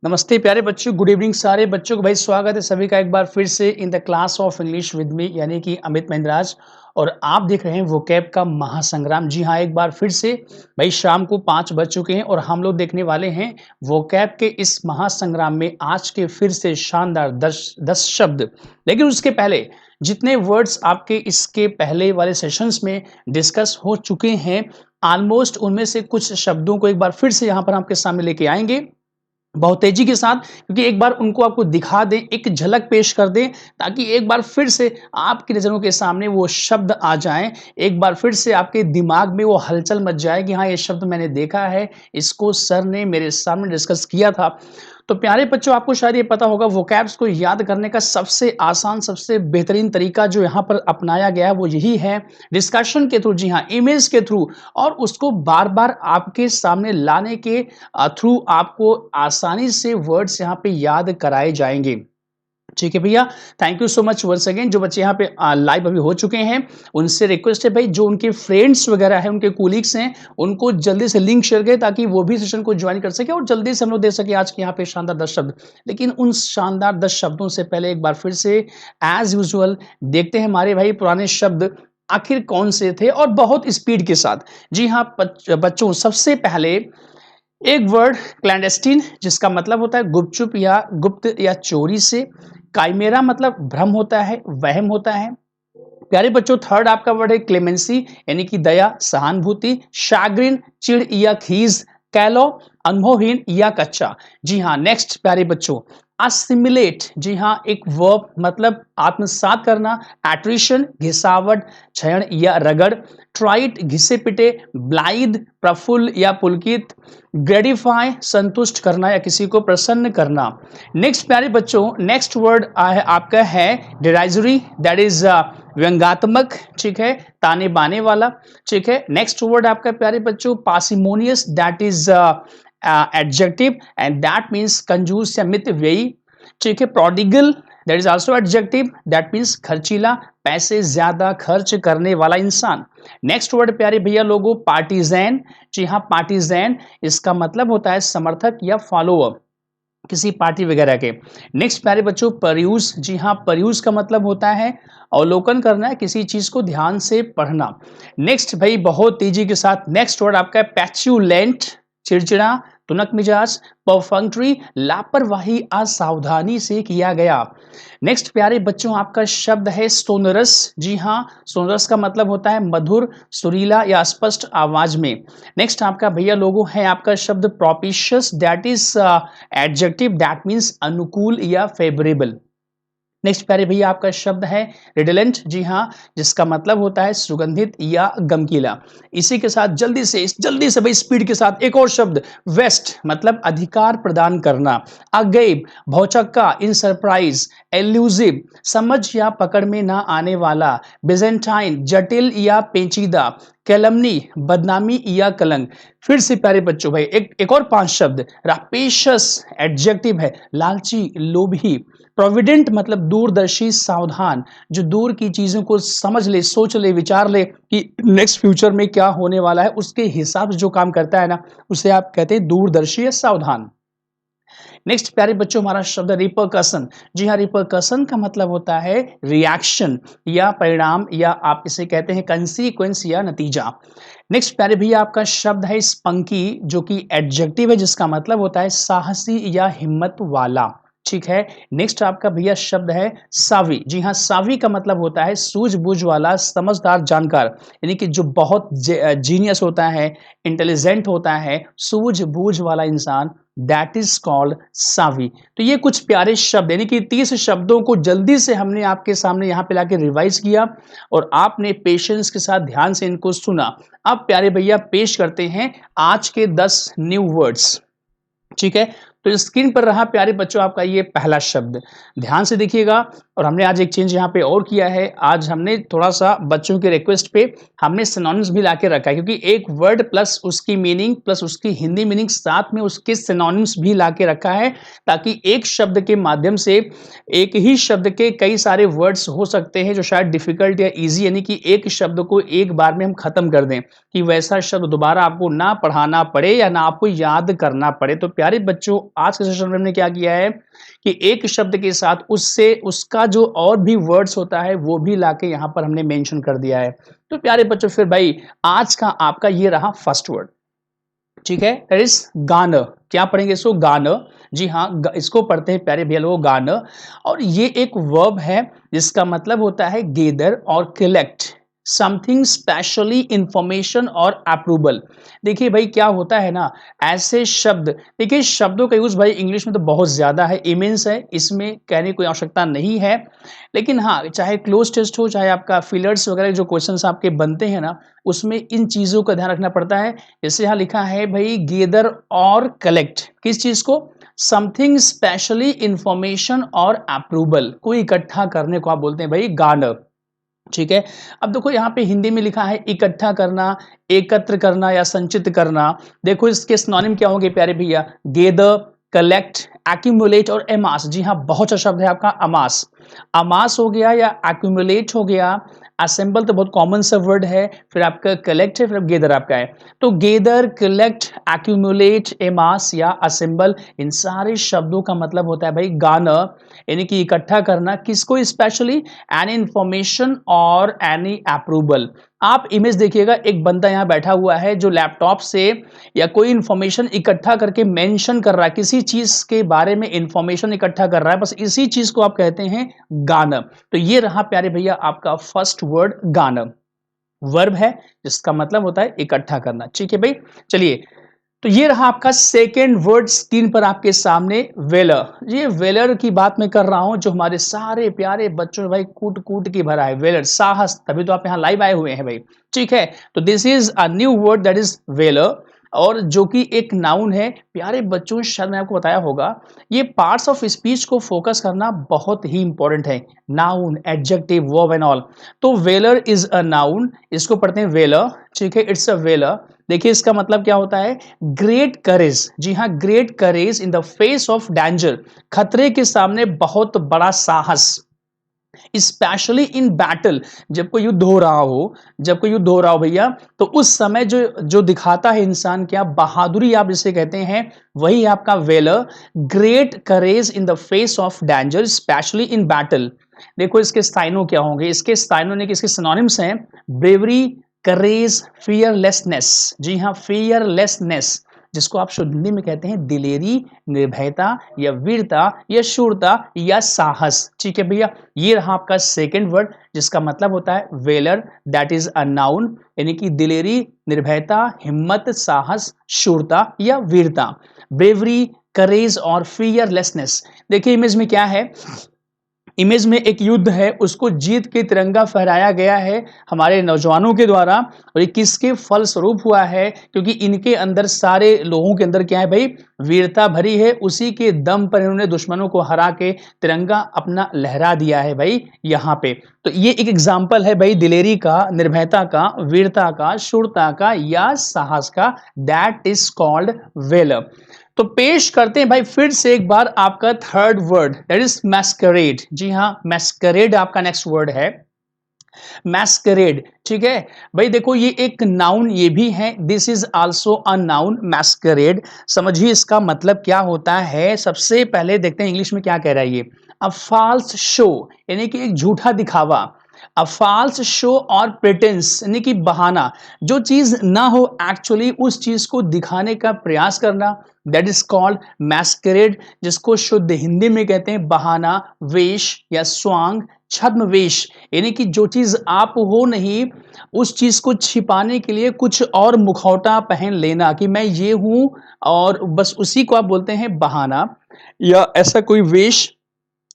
नमस्ते प्यारे बच्चों, गुड इवनिंग सारे बच्चों को भाई स्वागत है सभी का एक बार फिर से in the class of English with me यानी कि अमित महिंद्राज। और आप देख रहे हैं वोकैब का महासंग्राम। जी हाँ, एक बार फिर से भाई शाम को 5 बज चुके हैं और हम लोग देखने वाले हैं वोकैब के इस महासंग्राम में आज के फिर से शानदार 10 शब्द। लेकिन उसके पहले जितने वर्ड्स आपके इसके पहले वाले सेशंस में डिस्कस हो चुके हैं, ऑलमोस्ट उनमें से कुछ शब्दों को एक बार फिर से यहाँ पर आपके सामने लेके आएंगे बहुत तेजी के साथ, क्योंकि एक बार उनको आपको दिखा दें, एक झलक पेश कर दें, ताकि एक बार फिर से आपकी नज़रों के सामने वो शब्द आ जाएं। एक बार फिर से आपके दिमाग में वो हलचल मच जाए कि हाँ, ये शब्द मैंने देखा है, इसको सर ने मेरे सामने डिस्कस किया था। तो प्यारे बच्चों, आपको शायद ये पता होगा वोकैब्स को याद करने का सबसे आसान, सबसे बेहतरीन तरीका जो यहाँ पर अपनाया गया है वो यही है, डिस्कशन के थ्रू। जी हाँ, इमेज के थ्रू, और उसको बार बार आपके सामने लाने के थ्रू आपको आसानी से वर्ड्स यहाँ पे याद कराए जाएंगे। ठीक है भैया, thank you so much once again. जो बच्चे यहाँ पे लाइव अभी हो चुके हैं, उनसे रिक्वेस्ट है भाई, जो उनके फ्रेंड्स वगैरह हैं, उनके कोलीग्स हैं, उनको जल्दी से लिंक शेयर करें ताकि वो भी सेशन को ज्वाइन कर सके और जल्दी से हम लोग दे सके आज के यहाँ पे शानदार 10 शब्द। लेकिन उन शानदार 10 शब्दों से पहले एक बार फिर से एज यूजुअल देखते हैं हमारे भाई पुराने शब्द आखिर कौन से थे और बहुत स्पीड के साथ। जी हाँ बच्चों, सबसे पहले एक वर्ड क्लैंडेस्टीन, जिसका मतलब होता है गुपचुप या गुप्त या चोरी से। काइमेरा मतलब भ्रम होता है, वहम होता है। प्यारे बच्चों, थर्ड आपका वर्ड है क्लेमेंसी, यानी कि दया, सहानुभूति। शाग्रिन चिढ़ या खीज। कैलो अनुभवहीन या कच्चा। जी हाँ, नेक्स्ट प्यारे बच्चों, असिमिलेट। जी हाँ, एक वर्ब मतलब आत्मसात करना। एट्रिशन घिसावट, क्षण या रगड़। ट्राइट घिसे पिटे। ब्लाइद प्रफुल्ल या पुलकित। ग्रेडिफाई संतुष्ट करना या किसी को प्रसन्न करना। नेक्स्ट प्यारे बच्चों, नेक्स्ट वर्ड आपका है डिराइजरी, दैट इज व्यंगात्मक। ठीक है, ताने बाने वाला। ठीक है, नेक्स्ट वर्ड आपका प्यारे बच्चों parsimonious, that is adjective and that means कंजूस या मित व्ययी। ठीक है, prodigal, that is also adjective, that means खर्चीला, पैसे ज्यादा खर्च करने वाला इंसान। नेक्स्ट वर्ड प्यारे भैया लोगों पार्टीजैन। जी हाँ, पार्टीजैन इसका मतलब होता है समर्थक या फॉलोअर किसी पार्टी वगैरह के। नेक्स्ट प्यारे बच्चों परयूज। जी हाँ, परयूज का मतलब होता है अवलोकन करना, किसी चीज को ध्यान से पढ़ना। नेक्स्ट भाई बहुत तेजी के साथ, नेक्स्ट वर्ड आपका है पैच्यूलेंट, चिड़चिड़ा, तुनक मिजाज। परफंक्ट्री, लापरवाही, असावधानी से किया गया। नेक्स्ट प्यारे बच्चों आपका शब्द है सोनरस। जी हाँ, सोनरस का मतलब होता है मधुर, सुरीला या स्पष्ट आवाज में। नेक्स्ट आपका भैया लोगो है आपका शब्द propitious, that is adjective, that means अनुकूल या फेवरेबल। नेक्स्ट प्यारे भैया आपका शब्द है रिडलेंट। जी हाँ, जिसका मतलब होता है सुगंधित या गमकीला। इसी के साथ जल्दी से भाई स्पीड के साथ एक और शब्द वेस्ट, मतलब अधिकार प्रदान करना। अगेब भौचक्का, इन सरप्राइज। एल्यूजिव समझ या पकड़ में ना आने वाला। बिजेंटाइन जटिल या पेचीदा। कैलमनी बदनामी या कलंक। फिर से प्यारे बच्चों भाई एक और 5 शब्द। रापेशस एडजेक्टिव है, लालची, लोभी। प्रोविडेंट मतलब दूरदर्शी, सावधान, जो दूर की चीजों को समझ ले, सोच ले, विचार ले कि नेक्स्ट फ्यूचर में क्या होने वाला है, उसके हिसाब से जो काम करता है ना, उसे आप कहते हैं दूरदर्शी या सावधान। नेक्स्ट प्यारे बच्चों हमारा शब्द रिपरकशन। जी हाँ, रिपरकशन का मतलब होता है रिएक्शन या परिणाम, या आप इसे कहते हैं कंसीक्वेंस या नतीजा। नेक्स्ट प्यारे भैया आपका शब्द है स्पंकी, जो कि एडजेक्टिव है, जिसका मतलब होता है साहसी या हिम्मत वाला। ठीक है, नेक्स्ट आपका भैया शब्द है सावी। जी हाँ, सावी का मतलब होता है सूझबूझ वाला, समझदार, जानकार, यानी कि जो बहुत जीनियस होता है, इंटेलिजेंट होता है, सूझबूझ वाला इंसान, दैट इज कॉल्ड सावी। तो ये कुछ प्यारे शब्द, यानी कि 30 शब्दों को जल्दी से हमने आपके सामने यहाँ पे लाके रिवाइज किया और आपने पेशेंस के साथ ध्यान से इनको सुना। अब प्यारे भैया पेश करते हैं आज के 10 न्यू वर्ड्स। ठीक है, तो स्क्रीन पर रहा प्यारे बच्चों आपका ये पहला शब्द, ध्यान से देखिएगा और हमने आज एक चेंज यहाँ पे और किया है, आज हमने थोड़ा-सा बच्चों के रिक्वेस्ट पे हमने सिनोनिम्स भी लाके रखा है, क्योंकि एक वर्ड प्लस उसकी मीनिंग प्लस उसकी हिंदी मीनिंग साथ में उसके सिनोनिम्स भी लाके रखा है, ताकि एक शब्द के माध्यम से एक ही शब्द के कई सारे वर्ड्स हो सकते हैं जो शायद डिफिकल्ट या ईज़ी, यानी कि एक शब्द को एक बार में हम खत्म कर दें, कि वैसा शब्द दोबारा आपको ना पढ़ाना पड़े या ना आपको याद करना पड़े। तो प्यारे बच्चों, आज के सेशन में हमने क्या किया है कि एक शब्द के साथ उससे उसका जो और भी वर्ड्स होता है वो भी लाके यहाँ पर हमने मेंशन कर दिया है। तो प्यारे बच्चों, फिर भाई आज का आपका ये रहा फर्स्ट वर्ड, ठीक है, दैट इज गाना। क्या पढ़ेंगे इसको? गाना। जी हाँ, इसको पढ़ते हैं प्यारे भैया लोग गाना। और ये एक वर्ब है जिसका मतलब होता है गेदर और कलेक्ट समथिंग स्पेशली इंफॉर्मेशन और अप्रूवल। देखिए भाई, क्या होता है ना, ऐसे शब्द, देखिए शब्दों का यूज भाई इंग्लिश में तो बहुत ज्यादा है, इमेंस है, इसमें कहने की कोई आवश्यकता नहीं है। लेकिन हाँ, चाहे क्लोज टेस्ट हो, चाहे आपका फिलर्स वगैरह जो क्वेश्चंस आपके बनते हैं ना, उसमें इन चीजों का ध्यान रखना पड़ता है। जैसे यहाँ लिखा है भाई गेदर और कलेक्ट, किस चीज को? समथिंग स्पेशली इंफॉर्मेशन और अप्रूवल, कोई इकट्ठा करने को आप बोलते हैं भाई गार्नर, ठीक है। अब देखो यहाँ पे हिंदी में लिखा है इकट्ठा करना, एकत्र करना या संचित करना। देखो इसके सिनोनिम क्या होंगे प्यारे भैया? गेदर, कलेक्ट, एक्यूमुलेट और एमास। जी हाँ, बहुत अच्छा शब्द है आपका अमास। अमास हो गया या एक्यूमुलेट हो गया, असेंबल तो बहुत कॉमन सा वर्ड है, फिर आपका कलेक्ट है, फिर गेदर आपका है। तो गेदर, कलेक्ट, एक्यूमुलेट, एमास या असेंबल, इन सारे शब्दों का मतलब होता है भाई गार्नर, यानी कि इकट्ठा करना। किसको? स्पेशली एनी इंफॉर्मेशन और एनी अप्रूवल। आप इमेज देखिएगा, एक बंदा यहाँ बैठा हुआ है जो लैपटॉप से या कोई इंफॉर्मेशन इकट्ठा करके मेंशन कर रहा है, किसी चीज के बारे में इंफॉर्मेशन इकट्ठा कर रहा है, बस इसी चीज को आप कहते हैं गाना। तो ये रहा प्यारे भैया आपका फर्स्ट वर्ड गाना, वर्ब है जिसका मतलब होता है इकट्ठा करना, ठीक है भाई। चलिए, तो ये रहा आपका सेकेंड वर्ड स्क्रीन पर आपके सामने, वेलर। ये वेलर की बात मैं कर रहा हूं जो हमारे सारे प्यारे बच्चों भाई कूट कूट की भरा है, वेलर, साहस, तभी तो आप यहाँ लाइव आए हुए हैं भाई, ठीक है। तो this is a new word that is valour, और जो कि एक नाउन है। प्यारे बच्चों, शायद मैं आपको बताया होगा, ये पार्ट्स ऑफ स्पीच को फोकस करना बहुत ही इंपॉर्टेंट है, noun, adjective, verb and all. तो वेलर इज अ नाउन, इसको पढ़ते हैं वेलर, ठीक है, इट्स अ वेलर। देखिए इसका मतलब क्या होता है? Great courage. जी हाँ, great courage in the face of danger, खतरे के सामने बहुत बड़ा साहस। स्पेशली इन बैटल, जब कोई युद्ध हो रहा हो, जब कोई युद्ध हो रहा हो भैया, तो उस समय जो जो दिखाता है इंसान, क्या बहादुरी आप जिसे कहते हैं, वही आपका valour. Great courage in the face of danger specially in battle. देखो इसके साइनो क्या होंगे, इसके साइनो ने इसके सिनोनिम्स हैं, ब्रेवरी, करेज, फियरलेसनेस। जी हाँ, फियरलेसनेस, जिसको आप शुद्ध हिंदी में कहते हैं दिलेरी, निर्भयता या वीरता या शूरता या साहस, ठीक है भैया। ये रहा आपका सेकंड वर्ड जिसका मतलब होता है valour, that is a noun, यानी कि दिलेरी, निर्भयता, हिम्मत, साहस, शूरता या वीरता। ब्रेवरी, करेज और फियरलेसनेस। देखिए इमेज में क्या है, इमेज में एक युद्ध है, उसको जीत के तिरंगा फहराया गया है हमारे नौजवानों के द्वारा। और ये किसके फल स्वरूप हुआ है? क्योंकि इनके अंदर, सारे लोगों के अंदर क्या है भाई? वीरता भरी है, उसी के दम पर इन्होंने दुश्मनों को हरा के तिरंगा अपना लहरा दिया है भाई यहाँ पे। तो ये एक एग्जाम्पल है भाई दिलेरी का, निर्भयता का, वीरता का, शूरता का या साहस का, दैट इज कॉल्ड वेलर। तो पेश करते हैं भाई फिर से एक बार आपका third word, that is masquerade. जी हाँ, मैस्करेड आपका नेक्स्ट वर्ड है, मैस्करेड, ठीक है भाई। देखो ये एक नाउन ये भी है, this is also a noun, massacred. समझिए इसका मतलब क्या होता है। सबसे पहले देखते हैं इंग्लिश में क्या कह रहा है ये, अ फॉल्स शो, यानी कि एक झूठा दिखावा, अ फॉल्स शो और प्रिटेंस, यानी कि बहाना, जो चीज ना हो एक्चुअली उस चीज को दिखाने का प्रयास करना, दैट इज कॉल्ड मैस्करेड, जिसको शुद्ध हिंदी में कहते हैं बहाना, वेश या स्वांग, छद्म वेश, यानी कि जो चीज आप हो नहीं, उस चीज को छिपाने के लिए कुछ और मुखौटा पहन लेना, कि मैं ये हूं, और बस उसी को आप बोलते हैं बहाना, या ऐसा कोई वेश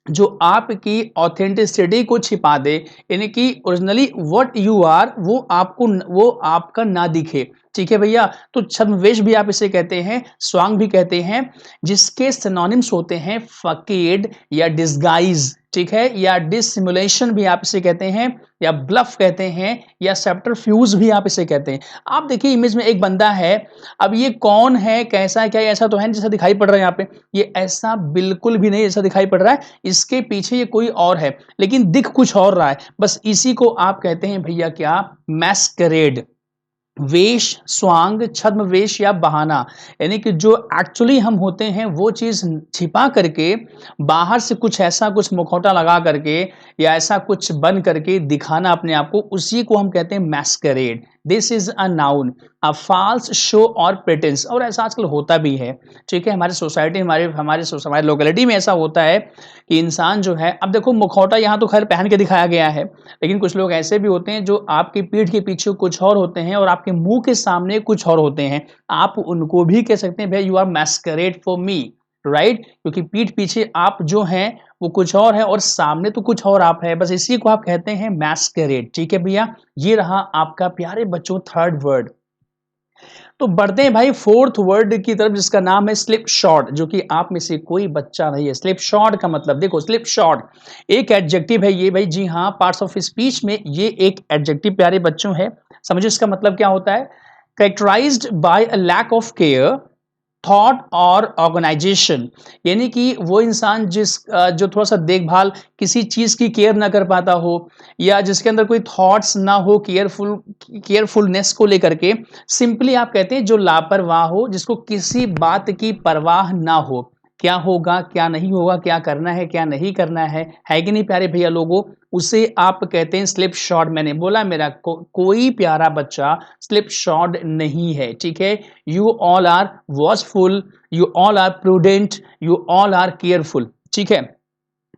जो आपकी ऑथेंटिसिटी को छिपा दे, यानी कि ओरिजिनली व्हाट यू आर वो आपको, वो आपका ना दिखे, ठीक है भैया। तो छद्मवेश भी आप इसे कहते हैं, स्वांग भी कहते हैं, जिसके सिनोनिम्स होते हैं फकीड या डिस्गाइज, ठीक है, या डिसिमुलेशन भी आप इसे कहते हैं, या ब्लफ कहते हैं, या सब्टरफ्यूज भी आप इसे कहते हैं। आप देखिए इमेज में एक बंदा है, अब ये कौन है, कैसा है, क्या है, ऐसा तो है नहीं जैसा दिखाई पड़ रहा है यहाँ पे, ये ऐसा बिल्कुल भी नहीं ऐसा दिखाई पड़ रहा है, इसके पीछे ये कोई और है, लेकिन दिख कुछ और रहा है, बस इसी को आप कहते हैं भैया क्या, मैस्करेड। वेश, स्वांग, छद्म वेश या बहाना, यानी कि जो एक्चुअली हम होते हैं वो चीज छिपा करके बाहर से कुछ ऐसा कुछ मुखौटा लगा करके या ऐसा कुछ बन करके दिखाना अपने आप को, उसी को हम कहते हैं masquerade. This is a noun, a false show और प्रेटेंस। और ऐसा आजकल होता भी है, ठीक है, हमारी सोसाइटी हमारे लोकेलिटी में ऐसा होता है कि इंसान जो है, अब देखो मुखौटा यहाँ तो खैर पहन के दिखाया गया है, लेकिन कुछ लोग ऐसे भी होते हैं जो आपकी पीठ के पीछे कुछ और होते हैं और आपके मुंह के सामने कुछ और होते हैं, आप उनको भी कह सकते हैं भाई you are masquerade for me, right, क्योंकि पीठ पीछे आप जो हैं वो कुछ और है और सामने तो कुछ और आप है, बस इसी को आप कहते हैं मैस्करेड। ठीक है भैया, ये रहा आपका प्यारे बच्चों थर्ड वर्ड। तो बढ़ते हैं भाई फोर्थ वर्ड की तरफ, जिसका नाम है स्लिप शॉट, जो कि आप में से कोई बच्चा नहीं है। स्लिप शॉट का मतलब देखो, स्लिप शॉट एक एडजेक्टिव है ये भाई, जी हाँ, पार्ट्स ऑफ स्पीच में ये एक एडजेक्टिव प्यारे बच्चों है। समझो इसका मतलब क्या होता है, characterised by a lack of care, thought और ऑर्गेनाइजेशन, यानी कि वो इंसान जो थोड़ा सा देखभाल, किसी चीज की केयर ना कर पाता हो, या जिसके अंदर कोई थॉट्स ना हो केयरफुलनेस को लेकर के, सिंपली आप कहते हैं जो लापरवाह हो, जिसको किसी बात की परवाह ना हो, क्या होगा क्या नहीं होगा, क्या करना है क्या नहीं करना है कि नहीं प्यारे भैया लोगों, उसे आप कहते हैं स्लिप शॉट। मैंने बोला मेरा कोई प्यारा बच्चा स्लिप शॉट नहीं है, ठीक है। You all are watchful, you all are prudent, you all are careful, ठीक है।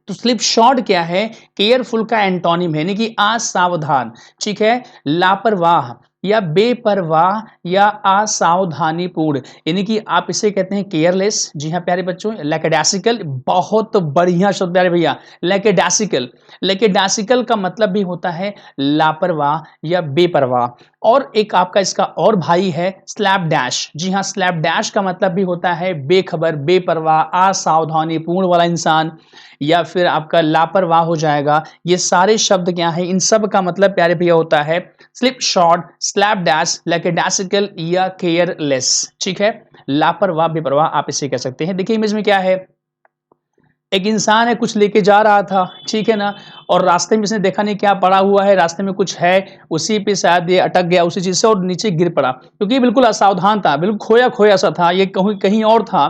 तो स्लिप शॉट क्या है, केयरफुल का एंटोनिम है, यानी कि असावधान, ठीक है, लापरवाह या बेपरवाह या असावधानीपूर्ण, यानी कि आप इसे कहते हैं केयरलेस। जी हाँ प्यारे बच्चों, लैकेडासिकल, बहुत बढ़िया शब्द प्यारे भैया, लैकेडासिकल। लैकेडासिकल का मतलब भी होता है लापरवाह या बेपरवाह। और एक आपका इसका और भाई है स्लैप डैश। जी हाँ, स्लैप डैश का मतलब भी होता है बेखबर, बेपरवाह, असावधानीपूर्ण वाला इंसान, या फिर आपका लापरवाह हो जाएगा। ये सारे शब्द क्या है, इन सब का मतलब प्यारे भैया होता है स्लिप शॉट, स्लैप डैश, लैकेडासिकल या केयरलेस, ठीक है, लापरवाह बेपरवाह आप इसे कह सकते हैं। देखिए इमेज में क्या है, एक इंसान है कुछ लेके जा रहा था, ठीक है ना, और रास्ते में इसने देखा नहीं क्या पड़ा हुआ है, रास्ते में कुछ है, उसी पे शायद ये अटक गया उसी चीज से और नीचे गिर पड़ा, क्योंकि ये बिल्कुल असावधान था, बिल्कुल खोया खोया सा था, ये कहीं कहीं और था,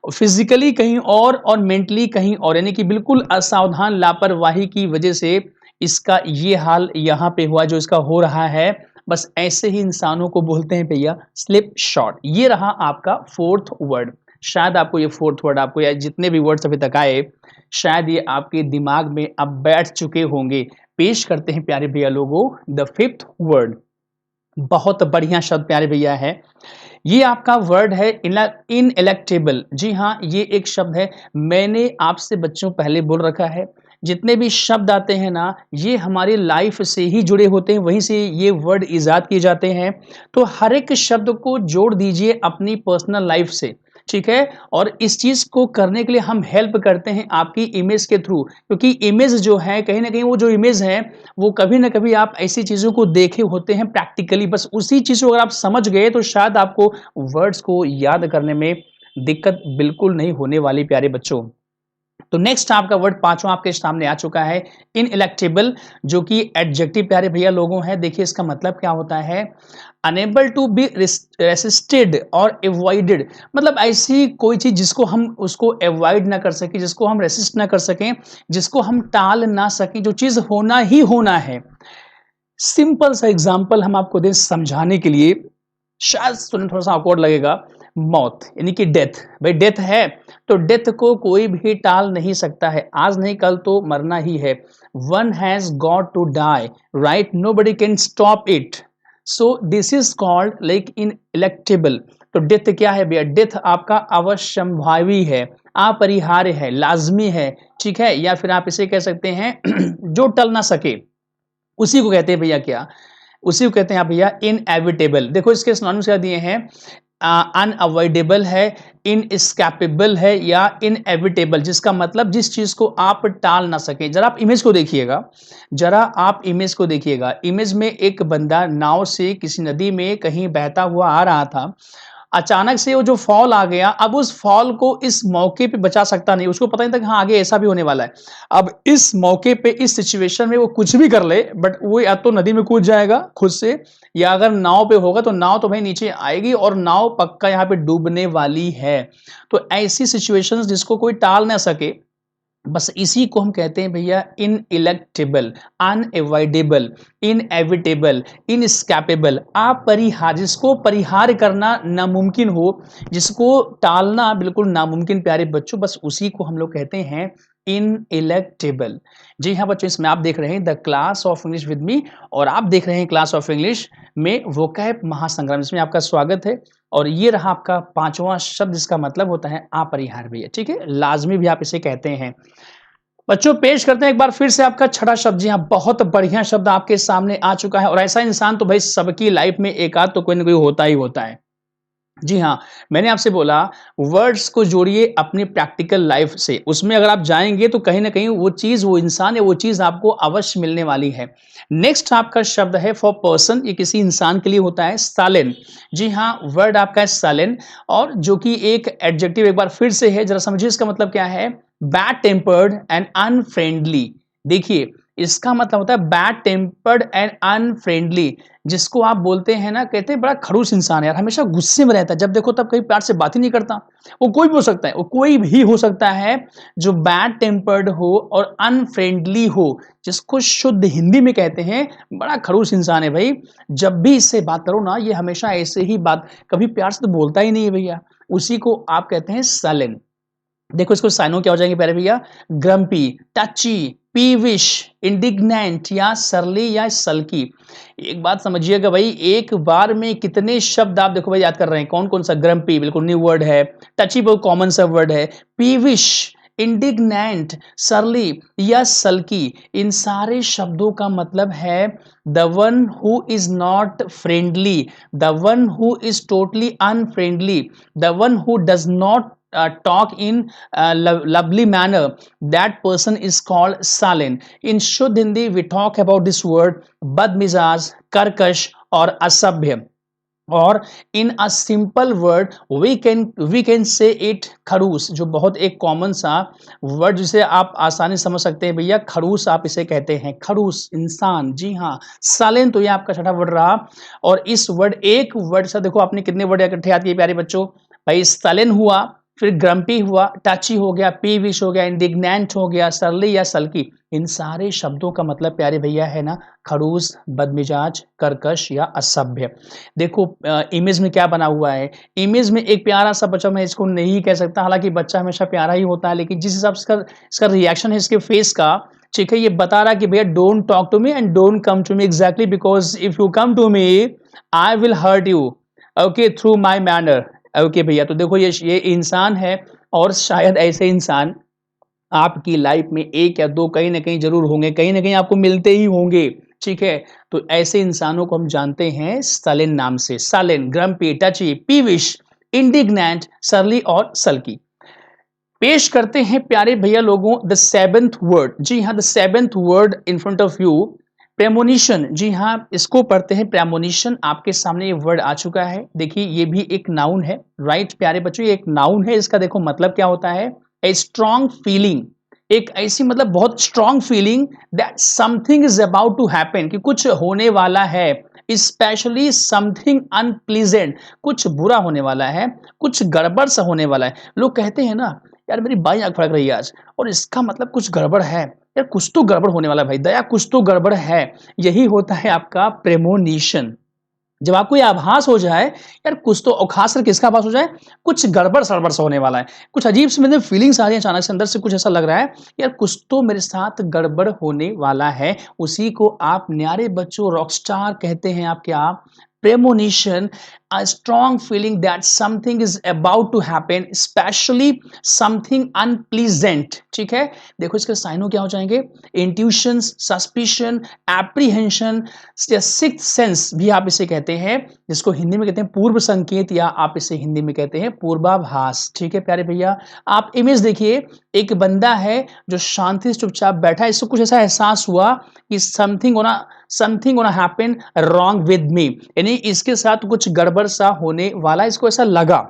फिजिकली कहीं और मेंटली कहीं और, यानी कि बिल्कुल असावधान लापरवाही की वजह से इसका ये हाल यहाँ पे हुआ जो इसका हो रहा है। बस ऐसे ही इंसानों को बोलते हैं भैया स्लिप शॉट। ये रहा आपका फोर्थ वर्ड। शायद आपको ये फोर्थ वर्ड, आपको या जितने भी वर्ड्स अभी तक आए, शायद ये आपके दिमाग में अब बैठ चुके होंगे। पेश करते हैं प्यारे भैया लोगों द फिफ्थ वर्ड। बहुत बढ़िया शब्द प्यारे भैया है, ये आपका वर्ड है इनएलेक्टेबल। जी हाँ, ये एक शब्द है, मैंने आपसे बच्चों पहले बोल रखा है, जितने भी शब्द आते हैं ना, ये हमारी लाइफ से ही जुड़े होते हैं, वहीं से ये वर्ड इजाद किए जाते हैं। तो हर एक शब्द को जोड़ दीजिए अपनी पर्सनल लाइफ से, ठीक है। और इस चीज को करने के लिए हम हेल्प करते हैं आपकी इमेज के थ्रू, क्योंकि इमेज जो है कहीं ना कहीं वो जो इमेज है वो कभी ना कभी आप ऐसी चीजों को देखे होते हैं प्रैक्टिकली, बस उसी चीज को अगर आप समझ गए तो शायद आपको वर्ड्स को याद करने में दिक्कत बिल्कुल नहीं होने वाली प्यारे बच्चों। तो नेक्स्ट आपका वर्ड पांचवा आपके सामने आ चुका है इनएलेक्टेबल, जो कि एडजेक्टिव प्यारे भैया लोगों है। देखिए इसका मतलब क्या होता है, अनेबल टू बी रेसिस्टेड और अवॉइडेड, मतलब ऐसी कोई चीज जिसको हम उसको अवॉइड ना कर सके, जिसको हम रेसिस्ट ना कर सकें, जिसको हम टाल ना सकें, जो चीज होना ही होना है। सिंपल सा एग्जांपल हम आपको दें समझाने के लिए, शायद सुनने थोड़ा सा awkward लगेगा, मौत यानी कि डेथ। भाई डेथ है तो डेथ को कोई भी टाल नहीं सकता है, आज नहीं कल तो मरना ही है। One has got to die, right, nobody can stop it, so this is called like ineluctable. तो डेथ क्या है भैया, डेथ आपका अवश्यंभावी है, अपरिहार्य है, लाजमी है, ठीक है, या फिर आप इसे कह सकते हैं जो टल ना सके, उसी को कहते हैं भैया क्या, उसी को कहते हैं आप भैया इनएविटेबल। देखो इसके सिनोनिम्स क्या दिए हैं, अनअवॉइडेबल है, इनएस्केपेबल है या इनएविटेबल, जिसका मतलब जिस चीज को आप टाल ना सके। जरा आप इमेज को देखिएगा, जरा आप इमेज को देखिएगा। इमेज में एक बंदा नाव से किसी नदी में कहीं बहता हुआ आ रहा था, अचानक से वो जो फॉल आ गया, अब उस फॉल को इस मौके पे बचा सकता नहीं, उसको पता नहीं था कि हाँ आगे ऐसा भी होने वाला है। अब इस मौके पे, इस सिचुएशन में वो कुछ भी कर ले, बट वो या तो नदी में कूद जाएगा खुद से, या अगर नाव पे होगा तो नाव तो भाई नीचे आएगी और नाव पक्का यहाँ पे डूबने वाली है। तो ऐसी सिचुएशंस जिसको कोई टाल ना सके, बस इसी को हम कहते हैं भैया इनइलेक्टेबल, अनएवॉइडेबल, इनएविटेबल, इनस्कैपेबल, अपरिहार्य, जिसको परिहार करना नामुमकिन हो, जिसको टालना बिल्कुल नामुमकिन प्यारे बच्चों, बस उसी को हम लोग कहते हैं इनइलेक्टेबल। जी हाँ बच्चों, इसमें आप देख रहे हैं the class of English with me, और आप देख रहे हैं क्लास ऑफ इंग्लिश में वोकैब महासंग्राम, इसमें आपका स्वागत है। और ये रहा आपका पांचवा शब्द, जिसका मतलब होता है अपरिहार्य भैया, ठीक है, लाजमी भी आप इसे कहते हैं। बच्चों पेश करते हैं एक बार फिर से आपका छठा शब्द। जी हाँ, बहुत बढ़िया शब्द आपके सामने आ चुका है, और ऐसा इंसान तो भाई सबकी लाइफ में एक आध तो कोई ना कोई होता ही होता है। जी हाँ, मैंने आपसे बोला वर्ड्स को जोड़िए अपनी प्रैक्टिकल लाइफ से, उसमें अगर आप जाएंगे तो कहीं ना कहीं वो चीज, वो इंसान या वो चीज आपको अवश्य मिलने वाली है। नेक्स्ट आपका शब्द है फॉर पर्सन, ये किसी इंसान के लिए होता है सालेन। जी हाँ, वर्ड आपका है सालेन, और जो कि एक एडजेक्टिव एक बार फिर से है, जरा समझिए इसका मतलब क्या है, बैड टेम्पर्ड एंड अनफ्रेंडली। देखिए इसका मतलब होता है बैड टेम्पर्ड एंड अनफ्रेंडली, जिसको आप बोलते हैं ना, कहते हैं बड़ा खड़ूस इंसान है यार, हमेशा गुस्से में रहता है, जब देखो तब कहीं प्यार से बात ही नहीं करता। वो कोई भी हो सकता है, वो कोई भी हो सकता है जो बैड टेम्पर्ड हो और अनफ्रेंडली हो, जिसको शुद्ध हिंदी में कहते हैं बड़ा खड़ूस इंसान है भाई। जब भी इससे बात करो ना, ये हमेशा ऐसे ही बात, कभी प्यार से तो बोलता ही नहीं है भैया, उसी को आप कहते हैं साइलेंट। देखो इसको साइनो क्या हो जाएंगे प्यारे भैया, ग्रम्पी, टची, पीविश, इंडिग्नेंट या सरली या सल्की। एक बात समझिएगा भाई, एक बार में कितने शब्द आप देखो भाई याद कर रहे हैं, कौन कौन सा, ग्रम्पी बिल्कुल न्यू वर्ड है, टची बहुत कॉमन सा वर्ड है, पीविश, इंडिग्नेंट, सरली या सल्की, इन सारे शब्दों का मतलब है the one who is not friendly, the one who is totally unfriendly, the one who does not talk in lovely manner, that person is called salen. In शुद्ध Hindi we talk about this word बदमिजाज, कर्कश और असभ्य, और in a simple word we can say it खड़ूस, जो बहुत एक common सा वर्ड जिसे आप आसानी समझ सकते हैं भैया, खड़ूस आप इसे कहते हैं, खड़ूस इंसान। जी हाँ, सालेन तो ये आपका छठा वर्ड रहा। और इस वर्ड, एक वर्ड से देखो आपने कितने वर्ड इकट्ठे आते हैं प्यारे बच्चों, भाई सालेन हुआ, फिर ग्रम्पी हुआ, टची हो गया, पीविश हो गया, इंडिग्नेंट हो गया, सरली या सल्की, इन सारे शब्दों का मतलब प्यारे भैया है ना खड़ूस, बदमिजाज, कर्कश या असभ्य। देखो इमेज में क्या बना हुआ है, इमेज में एक प्यारा सा बच्चा, मैं इसको नहीं कह सकता, हालांकि बच्चा हमेशा प्यारा ही होता है, लेकिन जिस हिसाब से इसका रिएक्शन है इसके फेस का, ठीक है, ये बता रहा कि भैया don't talk to me and don't come to me exactly, because if you come to me I will hurt you, okay, through my manner. Okay भैया, तो देखो ये इंसान है, और शायद ऐसे इंसान आपकी लाइफ में एक या दो कहीं ना कहीं जरूर होंगे, कहीं ना कहीं आपको मिलते ही होंगे, ठीक है। तो ऐसे इंसानों को हम जानते हैं सालेन नाम से, सालेन, ग्रम्पी, टची, पीविश, इंडिग्नेंट, सरली और सल्की। पेश करते हैं प्यारे भैया लोगों द सेवेंथ वर्ड। जी हाँ, the seventh word in front of you, premonition. जी हाँ, इसको पढ़ते हैं प्रेमोनिशन। आपके सामने ये वर्ड आ चुका है, देखिए ये भी एक नाउन है, राइट प्यारे बच्चों, ये एक नाउन है। इसका देखो मतलब क्या होता है, ए स्ट्रॉन्ग फीलिंग, एक ऐसी मतलब बहुत strong feeling that something is about to happen, कि कुछ होने वाला है, स्पेशली समथिंग अनप्लीजेंट, कुछ बुरा होने वाला है, कुछ गड़बड़ सा होने वाला है। लोग कहते हैं ना यार मेरी बाई आंख फड़क रही है आज, और इसका मतलब कुछ गड़बड़ है यार, कुछ तो गड़बड़ होने वाला है भाई दया, कुछ तो गड़बड़ है। यही होता है आपका प्रेमोनिशन। जब आपको ये आभास हो जाए यार कुछ तो, और खासकर किसका आभास हो जाए, कुछ गड़बड़ सड़बड़ सा होने वाला है, कुछ अजीब सी मेरे फीलिंग्स आ रही है अचानक से अंदर से, कुछ ऐसा लग रहा है यार कुछ तो मेरे साथ गड़बड़ होने वाला है, उसी को आप न्यारे बच्चों रॉकस्टार कहते हैं। आप क्या, premonition, a strong feeling that something is about to happen, especially something unpleasant। ठीक है, देखो इसके साइनों क्या हो जाएंगे, इंट्यूशन, सस्पिशन, एप्रीहेंशन या सिक्स्थ सेंस भी आप इसे कहते हैं, जिसको हिंदी में कहते हैं पूर्व संकेत, या आप इसे हिंदी में कहते हैं पूर्वाभास। ठीक है प्यारे भैया, आप इमेज देखिए, एक बंदा है जो शांति से चुपचाप बैठा है, इसको कुछ ऐसा एहसास हुआ कि something gonna happen wrong with me, यानी इसके साथ कुछ गड़बड़ सा होने वाला, इसको ऐसा लगा।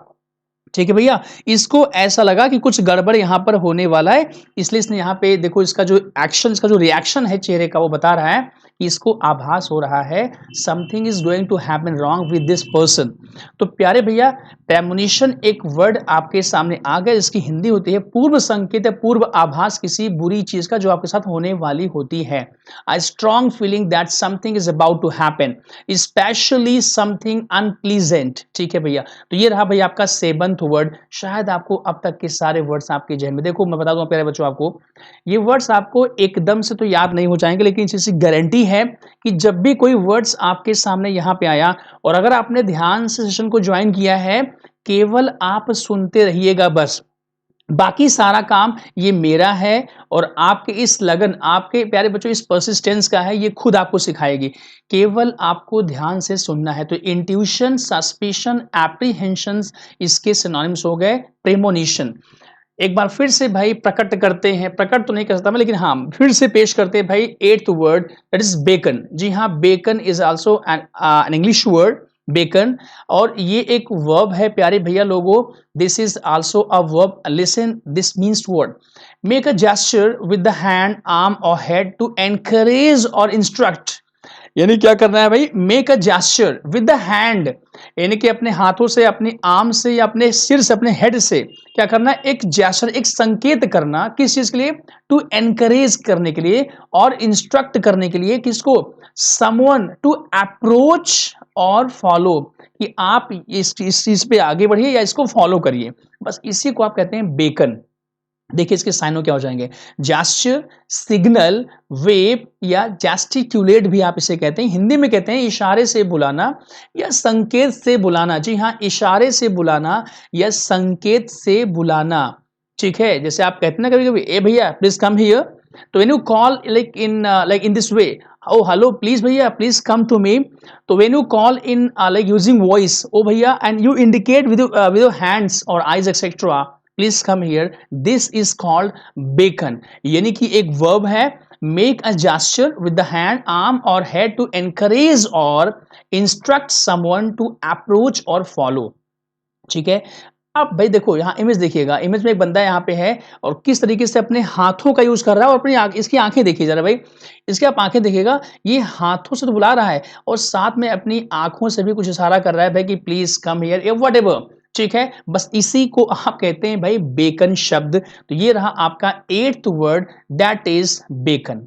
ठीक है भैया, इसको ऐसा लगा कि कुछ गड़बड़ यहां पर होने वाला है, इसलिए इसने यहां पे देखो इसका जो एक्शन, इसका जो रिएक्शन है चेहरे का, वो बता रहा है कि इसको आभास हो रहा है something is going to happen wrong with this person. तो प्यारे भैया, प्रेमोनिशन एक वर्ड आपके सामने आ गया, इसकी हिंदी होती है पूर्व संकेत या पूर्व आभास किसी बुरी चीज का जो आपके साथ होने वाली होती है। a strong feeling that something is about to happen, especially something unpleasant। ठीक है भैया, तो ये रहा भैया आपका सेवंथ वर्ड। शायद आपको अब तक के सारे वर्ड्स आपके जहन में, देखो मैं बता दूं प्यारे बच्चों आपको, ये वर्ड्स आपको एकदम से तो याद नहीं हो जाएंगे, लेकिन इस चीज की गारंटी है कि जब भी कोई वर्ड्स आपके सामने यहाँ पे आया, और अगर आपने ध्यान से सेशन को ज्वाइन किया है, केवल आप सुनते रहिएगा बस, बाकी सारा काम ये मेरा है, और आपके इस लगन, आपके प्यारे बच्चों इस परसिस्टेंस का है, ये खुद आपको सिखाएगी, केवल आपको ध्यान से सुनना है। तो इंट्यूशन, सस्पिशन, एप्रीहेंशंस, इसके सिनोनिम्स हो गए प्रेमोनिशन। एक बार फिर से भाई प्रकट करते हैं, प्रकट तो नहीं कर सकता मैं, लेकिन हाँ फिर से पेश करते हैं भाई eighth word, that is beckon. जी हाँ, beckon is also an English word, beckon, और ये एक वर्ब है प्यारे भैया लोगों, this is also a verb. Listen this means word, make a gesture with the hand, arm और हेड टू एनकरेज और इंस्ट्रक्ट। यानी क्या करना है भाई, make a gesture with the hand, यानी कि अपने हाथों से, अपने आर्म से, या अपने सिर से, अपने हेड से क्या करना है, एक जेस्चर, एक संकेत करना, किस चीज के लिए, टू एनकरेज करने के लिए और इंस्ट्रक्ट करने के लिए, किसको, समवन टू अप्रोच और फॉलो, कि आप इस चीज पे आगे बढ़िए या इसको फॉलो करिए, बस इसी को आप कहते हैं बेकन। देखिए इसके साइनों क्या हो जाएंगे, जेस्चर, सिग्नल, वेव या जेस्टिक्यूलेट भी आप इसे कहते हैं, हिंदी में कहते हैं इशारे से बुलाना या संकेत से बुलाना। जी हाँ, इशारे से बुलाना या संकेत से बुलाना। ठीक है, जैसे आप कहते हैं ना कभी कभी, ए भैया प्लीज कम हियर, तो when you call like in this way, ओ हेलो प्लीज भैया प्लीज कम टू मी, तो when you call in like using voice, ओ भैया, and you indicate with your hands और eyes etcetera, please come here, this is called beckon. यानी कि एक verb है, make a gesture with the hand, arm और head to encourage और instruct someone to approach और फॉलो। ठीक है, अब भाई देखो यहाँ इमेज देखिएगा, इमेज में एक बंदा यहाँ पे है और किस तरीके से अपने हाथों का यूज कर रहा है, और अपनी इसकी आंखें देखिए जरा भाई, इसके आप आंखें देखिएगा, ये हाथों से तो बुला रहा है और साथ में अपनी आंखों से भी कुछ इशारा कर रहा है भाई कि प्लीज कम हियर या व्हाटएवर। ठीक है, बस इसी को आप कहते हैं भाई बेकन शब्द। तो ये रहा आपका eighth word, that is beckon.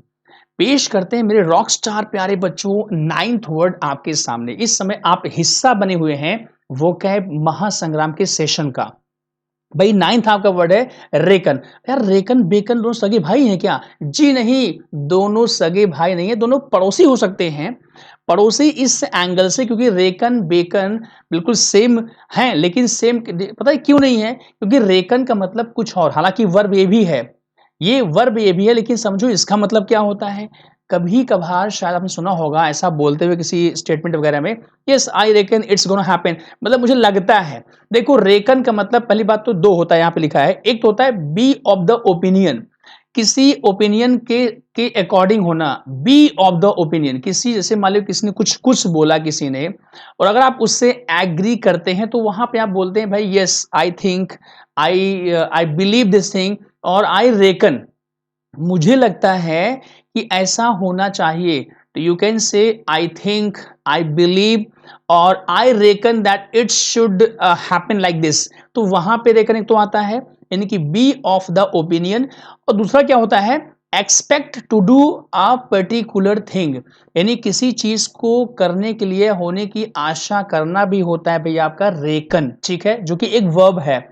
पेश करते हैं मेरे रॉक स्टार प्यारे बच्चों नाइन्थ वर्ड आपके सामने। इस समय आप हिस्सा बने हुए हैं वोकैब महासंग्राम के सेशन का। भाई नाइन्थ आपका वर्ड है रेकन। यार रेकन बेकन दोनों सगे भाई हैं क्या? जी नहीं, दोनों सगे भाई नहीं है, दोनों पड़ोसी हो सकते हैं। पड़ोसी इस एंगल से क्योंकि रेकन बेकन बिल्कुल सेम हैं, लेकिन सेम पता है क्यों नहीं है? क्योंकि रेकन का मतलब कुछ और, हालांकि वर्ब ये भी है, ये वर्ब ये भी है, लेकिन समझो इसका मतलब क्या होता है। कभी कभार शायद आपने सुना होगा ऐसा बोलते हुए किसी स्टेटमेंट वगैरह में, yes I reckon it's gonna happen, मतलब मुझे लगता है। देखो रेकन का मतलब पहली बात तो दो होता है, यहाँ पे लिखा है, एक तो होता है बी ऑफ द ओपिनियन, किसी ओपिनियन के अकॉर्डिंग होना, बी ऑफ द ओपिनियन, किसी जैसे मान लो किसी ने कुछ बोला किसी ने, और अगर आप उससे एग्री करते हैं तो वहां पे आप बोलते हैं भाई yes I think, I believe this thing, और आई रेकन, मुझे लगता है कि ऐसा होना चाहिए। तो you can say I think, I believe और आई reckon that it should happen like this. तो वहां पे रेकन एक तो आता है, यानी कि बी ऑफ द ओपिनियन, और दूसरा क्या होता है, expect to do a particular thing, यानी किसी चीज को करने के लिए होने की आशा करना भी होता है भैया आपका रेकन। ठीक है, जो कि एक वर्ब है।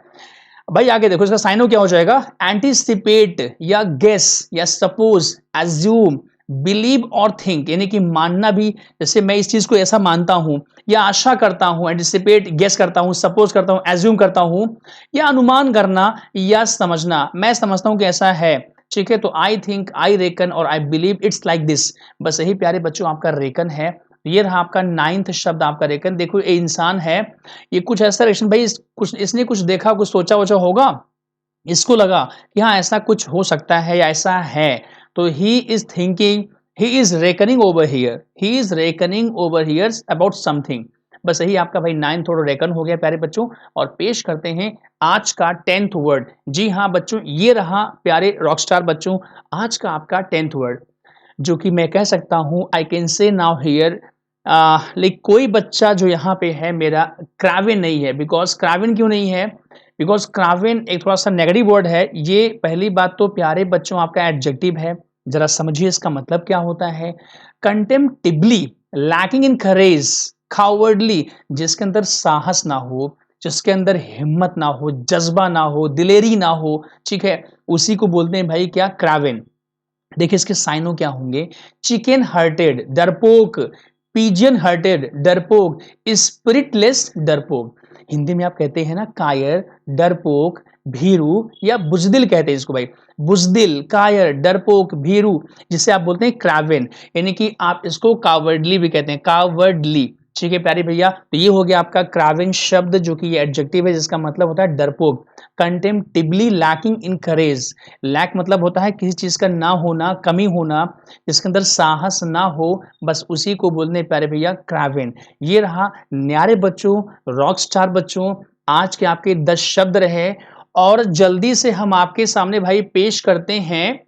भाई आगे देखो इसका साइनो क्या हो जाएगा, एंटीसिपेट या गेस या सपोज, एज्यूम, बिलीव और थिंक यानी कि मानना भी, जैसे मैं इस चीज को ऐसा मानता हूं या आशा करता हूं, एंटिसिपेट गेस करता हूं, सपोज करता हूं, एज्यूम करता हूं, या अनुमान करना या समझना, मैं समझता हूं कि ऐसा है। ठीक है, तो आई थिंक, आई रेकन और I believe it's like this. बस यही प्यारे बच्चों आपका रेकन है। ये रहा आपका 9th शब्द आपका रेकन। देखो ये इंसान है, ये कुछ ऐसा रिएक्शन भाई, कुछ इसने कुछ देखा, कुछ सोचा वोचा होगा, इसको लगा कि हाँ ऐसा कुछ हो सकता है या ऐसा है, तो he is thinking, he is reckoning over here, he is reckoning over here about something. बस यही आपका भाई 9th थोड़ा रेकन हो गया प्यारे बच्चों। और पेश करते हैं आज का 10th वर्ड। जी हाँ बच्चों, ये रहा प्यारे रॉकस्टार बच्चों आज का आपका 10th वर्ड, जो कि मैं कह सकता हूं I can say now here, like कोई बच्चा जो यहाँ पे है मेरा क्राविन नहीं है। बिकॉज क्राविन क्यों नहीं है? बिकॉज क्राविन एक थोड़ा सा नेगेटिव वर्ड है। ये पहली बात तो प्यारे बच्चों आपका एडजेक्टिव है, जरा समझिए इसका मतलब क्या होता है। कंटेम्प्टिबली, लैकिंग इन करेज, कावर्डली, जिसके अंदर साहस ना हो, जिसके अंदर हिम्मत ना हो, जज्बा ना हो, दिलेरी ना हो, ठीक है, उसी को बोलते हैं भाई क्या, क्राविन। देखिए इसके साइनों क्या होंगे, चिकन हार्टेड डरपोक, पिजियन हार्टेड डरपोक, स्पिरिटलेस डरपोक। हिंदी में आप कहते हैं ना कायर, डरपोक, भीरू या बुजदिल कहते हैं इसको भाई, बुजदिल, कायर, डरपोक, भीरू, जिसे आप बोलते हैं क्रावेन, यानी कि आप इसको कावर्डली भी कहते हैं, कावर्डली। ठीक है प्यारे भैया, तो ये हो गया आपका क्रावेन शब्द, जो कि ये एडजेक्टिव है जिसका मतलब होता है डरपोक। कंटेम्प्टिबली लैकिंग इन करेज, लैक मतलब होता है किसी चीज का ना होना, कमी होना, जिसके अंदर साहस ना हो, बस उसी को बोलने प्यारे भैया क्रावेन। ये रहा न्यारे बच्चों, रॉक स्टार बच्चों, आज के आपके 10 शब्द रहे। और जल्दी से हम आपके सामने भाई पेश करते हैं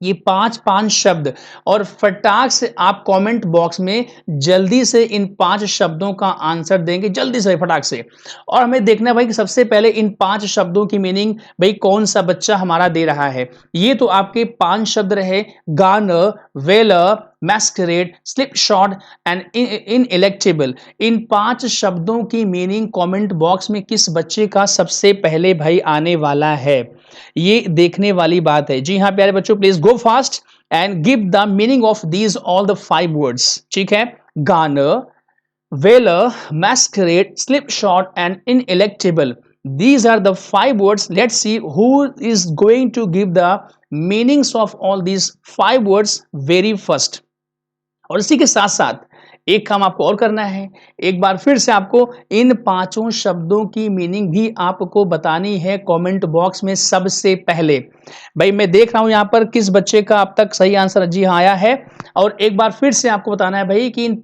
ये 5 शब्द, और फटाक से आप कमेंट बॉक्स में जल्दी से इन 5 शब्दों का आंसर देंगे, जल्दी से फटाक से। और हमें देखना है भाई कि सबसे पहले इन 5 शब्दों की मीनिंग भाई कौन सा बच्चा हमारा दे रहा है। ये तो आपके 5 शब्द रहे, garner, valour, masquerade, slipshod and ineluctable. इन 5 शब्दों की मीनिंग कमेंट बॉक्स में किस बच्चे का सबसे पहले भाई आने वाला है, ये देखने वाली बात है। जी हाँ प्यारे बच्चों, please go fast and give the meaning of these all the 5 words. ठीक है, garner, valour, masquerade, slipshod and inelectable. These are the 5 words. Let's see who is going to give the meanings of all these 5 words very first. और इसी के साथ साथ एक काम आपको और करना है, एक बार फिर से आपको इन 5 शब्दों की मीनिंग भी आपको बतानी है कमेंट बॉक्स में सबसे पहले। भाई मैं देख रहा हूं यहां पर किस बच्चे का अब तक सही आंसर जी हाँ आया है। और एक बार फिर से आपको बताना है भाई कि इन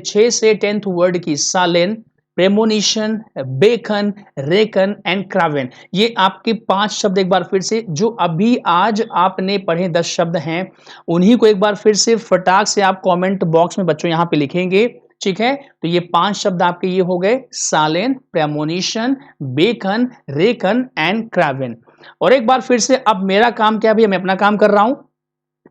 6 से 10th वर्ड की सालेन, प्रेमोनिशन, बेकन, रेकन एंड क्रावेन, ये आपके 5 शब्द एक बार फिर से जो अभी आज आपने पढ़े 10 शब्द हैं, उन्हीं को एक बार फिर से फटाक से आप कमेंट बॉक्स में बच्चों यहाँ पे लिखेंगे। ठीक है, तो ये 5 शब्द आपके ये हो गए, सालेन, प्रेमोनिशन, बेकन, रेकन एंड क्रावेन। और एक बार फिर से अब मेरा काम क्या है, मैं अपना काम कर रहा हूं।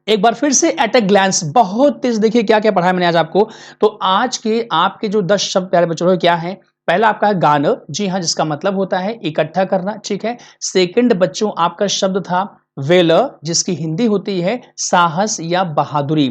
एक बार फिर से एट अ ग्लैंस बहुत तेज देखिए क्या क्या पढ़ाया मैंने आज आपको। तो आज के आपके जो 10 शब्द प्यारे बच्चों क्या है, पहला आपका है गानर, जी हाँ, जिसका मतलब होता है इकट्ठा करना। ठीक है, सेकंड बच्चों आपका शब्द था वेलर, जिसकी हिंदी होती है साहस या बहादुरी।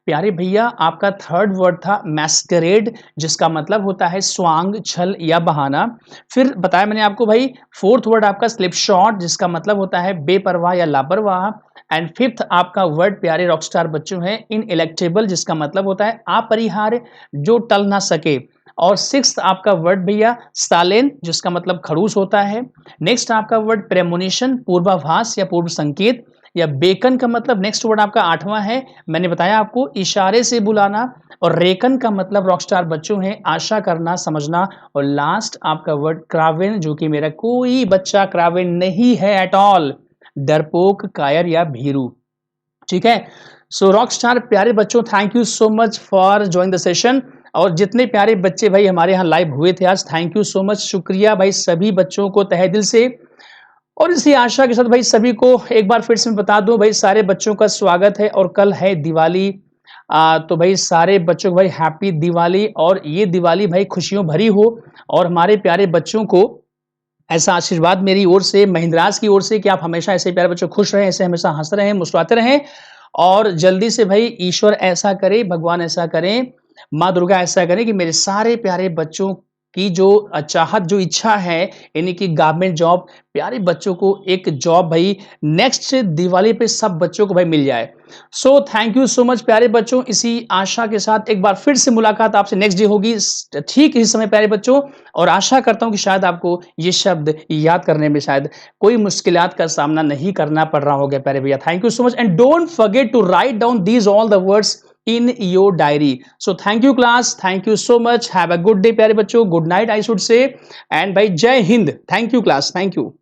प्यारे भैया आपका थर्ड वर्ड था मैस्करेड, जिसका मतलब होता है स्वांग, छल या बहाना। फिर बताया मैंने आपको भाई फोर्थ वर्ड आपका स्लिप शॉट, जिसका मतलब होता है बेपरवाह या लापरवाह। एंड फिफ्थ आपका वर्ड प्यारे रॉकस्टार बच्चों है इनइलेक्टेबल, जिसका मतलब होता है अपरिहार्य, जो टल ना सके। और सिक्स्थ आपका वर्ड भैया सालेन, जिसका मतलब खड़ूस होता है। नेक्स्ट आपका वर्ड प्रेमोनिशन, पूर्वाभास या पूर्व संकेत या बेकन का मतलब नेक्स्ट वर्ड आपका 8वां है, मैंने बताया आपको इशारे से बुलाना। और रेकन का मतलब रॉकस्टार बच्चों है आशा करना, समझना। और लास्ट आपका वर्ड क्रावेन, जो कि मेरा कोई बच्चा क्रावेन नहीं है एट ऑल, डरपोक, कायर या भीरू। ठीक है, सो रॉक स्टार प्यारे बच्चों, thank you so much for join the session. और जितने प्यारे बच्चे भाई हमारे यहाँ लाइव हुए थे आज, थैंक यू सो मच, शुक्रिया भाई सभी बच्चों को तहे दिल से। और इसी आशा के साथ भाई सभी को एक बार फिर से मैं बता दूं भाई सारे बच्चों का स्वागत है। और कल है दिवाली, तो भाई सारे बच्चों को भाई हैप्पी दिवाली, और ये दिवाली भाई खुशियों भरी हो। और हमारे प्यारे बच्चों को ऐसा आशीर्वाद मेरी ओर से, महिंद्राज की ओर से, कि आप हमेशा ऐसे प्यारे बच्चों खुश रहें, ऐसे हमेशा हंस रहे हैं, मुस्कुराते रहें। और जल्दी से भाई ईश्वर ऐसा करे, भगवान ऐसा करें, माँ दुर्गा ऐसा करें कि मेरे सारे प्यारे बच्चों की जो चाहत, जो इच्छा है, यानी कि गवर्नमेंट जॉब, प्यारे बच्चों को एक जॉब भाई नेक्स्ट दिवाली पे सब बच्चों को भाई मिल जाए। So thank you so much प्यारे बच्चों। इसी आशा के साथ एक बार फिर से मुलाकात आपसे नेक्स्ट डे होगी ठीक इस समय प्यारे बच्चों। और आशा करता हूँ कि शायद आपको ये शब्द याद करने में शायद कोई मुश्किलात का सामना नहीं करना पड़ रहा होगा प्यारे भैया। Thank you so much and don't forget to write down these all the words in your diary. So thank you class, thank you so much, have a good day प्यारे बच्चों, good night I should say, and भाई जय Hind. Thank you class, thank you.